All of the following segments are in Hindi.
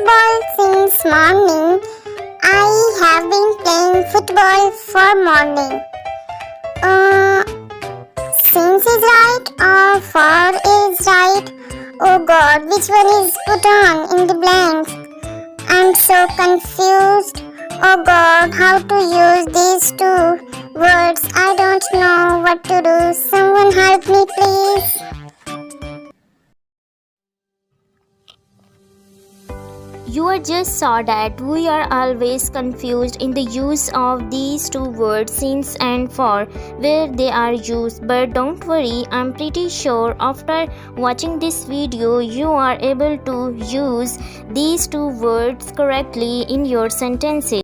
football since morning. I have been playing football for morning. Since is right or for is right? Oh God, which one is put on in the blanks? I'm so confused. Oh God, how to use these two words? I don't know what to do. Someone help me please. You are just saw that we are always confused in the use of these two words since and for where they are used, but don't worry, I'm pretty sure after watching this video you are able to use these two words correctly in your sentences.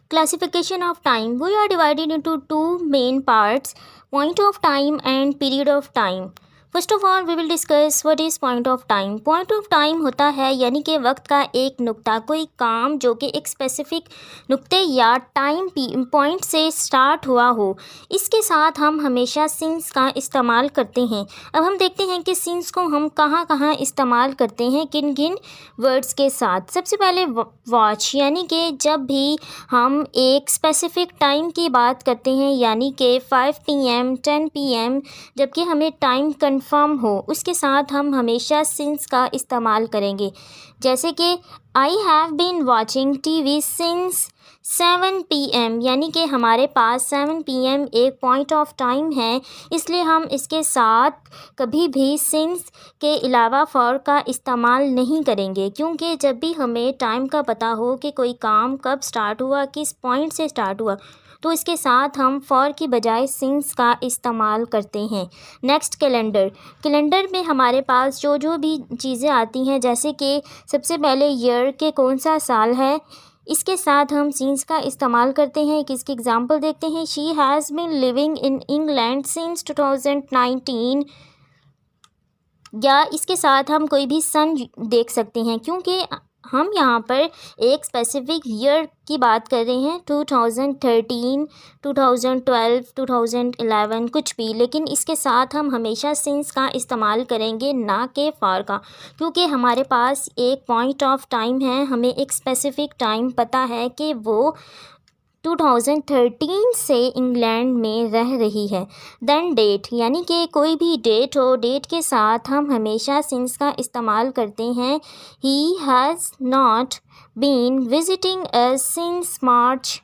Classification of time. We are divided into two main parts, point of time and period of time. First of all we will discuss what is point of time. Point of time होता है यानी कि वक्त का एक नुक्ता, कोई काम जो कि एक स्पेसिफिक नुक्ते या टाइम पॉइंट से स्टार्ट हुआ हो. इसके साथ हम हमेशा सिंस का इस्तेमाल करते हैं. अब हम देखते हैं कि सिंस को हम कहाँ कहाँ इस्तेमाल करते हैं, किन किन वर्ड्स के साथ. सबसे पहले वॉच, यानी कि जब भी हम एक स्पेसिफिक टाइम की बात करते हैं यानी कि 5 PM 10 PM जबकि हमें टाइम कंफर्म हो, उसके साथ हम हमेशा सिंस का इस्तेमाल करेंगे. जैसे कि I have been watching TV since 7 PM, यानी कि हमारे पास 7 PM एक पॉइंट ऑफ टाइम है, इसलिए हम इसके साथ कभी भी सिंस के अलावा फॉर का इस्तेमाल नहीं करेंगे, क्योंकि जब भी हमें टाइम का पता हो कि कोई काम कब स्टार्ट हुआ, किस पॉइंट से स्टार्ट हुआ, तो इसके साथ हम फॉर की बजाय सिंस का इस्तेमाल करते हैं. Next calendar. कैलेंडर में हमारे पास जो भी चीज़ें आती हैं, जैसे कि सबसे पहले ईयर के कौन सा साल है, इसके साथ हम सिंस का इस्तेमाल करते हैं. किसकी एग्जांपल देखते हैं. She has been living in England since 2019. या इसके साथ हम कोई भी सन देख सकते हैं, क्योंकि हम यहाँ पर एक स्पेसिफिक ईयर की बात कर रहे हैं, 2013, 2012, 2011 कुछ भी, लेकिन इसके साथ हम हमेशा सिंस का इस्तेमाल करेंगे, ना कि फॉर का, क्योंकि हमारे पास एक पॉइंट ऑफ टाइम है, हमें एक स्पेसिफिक टाइम पता है कि वो 2013 से इंग्लैंड में रह रही है. देन डेट, यानी कि कोई भी डेट हो, डेट के साथ हम हमेशा सिंस का इस्तेमाल करते हैं. He has not been visiting us since March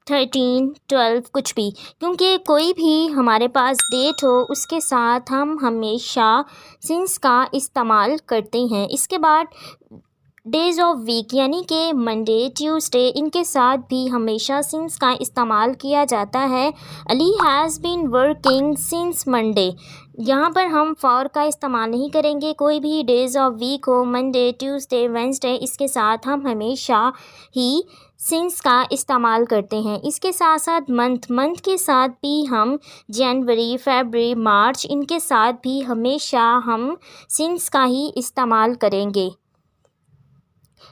13, 12 कुछ भी, क्योंकि कोई भी हमारे पास डेट हो उसके साथ हम हमेशा सिंस का इस्तेमाल करते हैं. इसके बाद डेज़ ऑफ वीक, यानी कि मंडे, ट्यूसडे, इनके साथ भी हमेशा सिंस का इस्तेमाल किया जाता है. Ali has been working since Monday. यहाँ पर हम फॉर का इस्तेमाल नहीं करेंगे. कोई भी डेज़ ऑफ वीक हो, मंडे, ट्यूसडे, वेंसडे, इसके साथ हम हमेशा ही सिंस का इस्तेमाल करते हैं. इसके साथ साथ मंथ के साथ भी हम जनवरी, फरवरी, मार्च, इनके साथ भी हमेशा हम सिंस का ही इस्तेमाल करेंगे.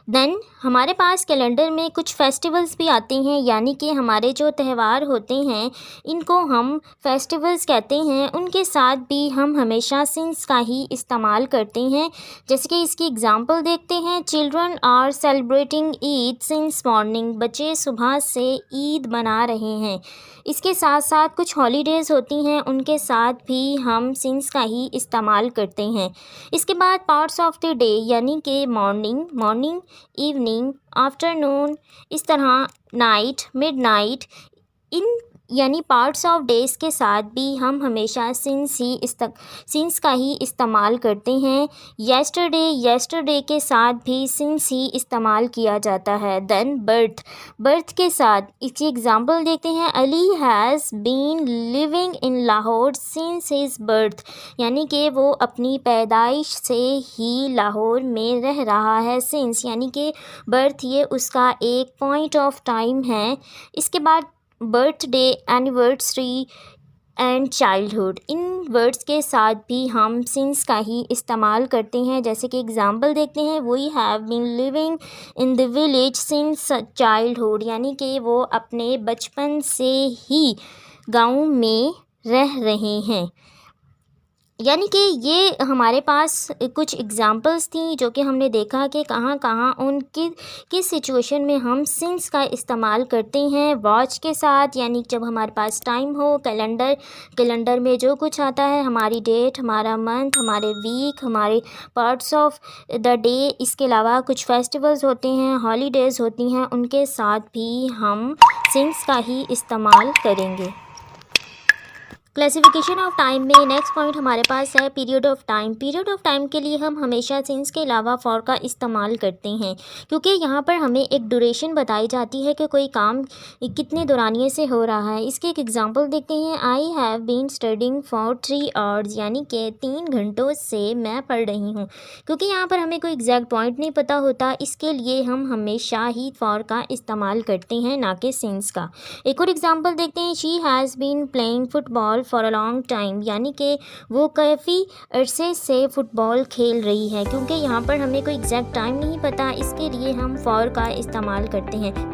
देन हमारे पास कैलेंडर में कुछ फेस्टिवल्स भी आते हैं, यानी कि हमारे जो त्यौहार होते हैं इनको हम फेस्टिवल्स कहते हैं, उनके साथ भी हम हमेशा सिंस का ही इस्तेमाल करते हैं. जैसे कि इसकी एग्जांपल देखते हैं. Children are celebrating Eid since morning. बच्चे सुबह से ईद मना रहे हैं. इसके साथ साथ कुछ हॉलीडेज़ होती हैं, उनके साथ भी हम सिंस का ही इस्तेमाल करते हैं. इसके बाद पार्ट्स ऑफ द डे, यानी कि मॉर्निंग, इवनिंग, आफ्टरनून, इस तरह नाइट, मिडनाइट, इन यानी पार्ट्स ऑफ डेज़ के साथ भी हम हमेशा सिंस का ही इस्तेमाल करते हैं. येस्टरडे के साथ भी सिंस ही इस्तेमाल किया जाता है. देन बर्थ के साथ इसकी एग्जांपल देखते हैं. Ali has been living in Lahore since his birth, यानी कि वो अपनी पैदाइश से ही लाहौर में रह रहा है. सिंस यानी कि बर्थ, ये उसका एक पॉइंट ऑफ टाइम है. इसके बाद birthday, anniversary, and childhood. In words के साथ भी हम सिंस का ही इस्तेमाल करते हैं। जैसे कि एग्जांपल देखते हैं, we have been living in the village since childhood, यानी कि वो अपने बचपन से ही गांव में रह रहे हैं। यानी कि ये हमारे पास कुछ एग्जांपल्स थी जो कि हमने देखा कि कहाँ कहाँ किस सिचुएशन में हम सिंस का इस्तेमाल करते हैं वॉच के साथ, यानी जब हमारे पास टाइम हो, कैलेंडर में जो कुछ आता है, हमारी डेट, हमारा मंथ, हमारे वीक, हमारे पार्ट्स ऑफ द डे, इसके अलावा कुछ फेस्टिवल्स होते हैं, हॉलीडेज़ होती हैं, उनके साथ भी हम सिंस का ही इस्तेमाल करेंगे। क्लासिफिकेशन ऑफ टाइम में नेक्स्ट पॉइंट हमारे पास है period of time. Period of time के लिए हम हमेशा सिंस के अलावा फॉर का इस्तेमाल करते हैं, क्योंकि यहाँ पर हमें एक ड्यूरेशन बताई जाती है कि कोई काम कितने दौरानिए से हो रहा है। इसके एक एग्जांपल देखते हैं। I have been studying for 3 hours, यानी कि 3 घंटों से मैं पढ़ रही हूँ। क्योंकि यहाँ पर हमें कोई एग्जैक्ट पॉइंट नहीं पता होता, इसके लिए हम हमेशा ही फॉर का इस्तेमाल करते हैं, ना कि सिंस का। एक और एग्जांपल देखते हैं। She has been playing football for a long time, यानी कि वो काफ़ी अरसे से फुटबॉल खेल रही है। क्योंकि यहाँ पर हमें कोई एग्जैक्ट टाइम नहीं पता, इसके लिए हम फॉर का इस्तेमाल करते हैं।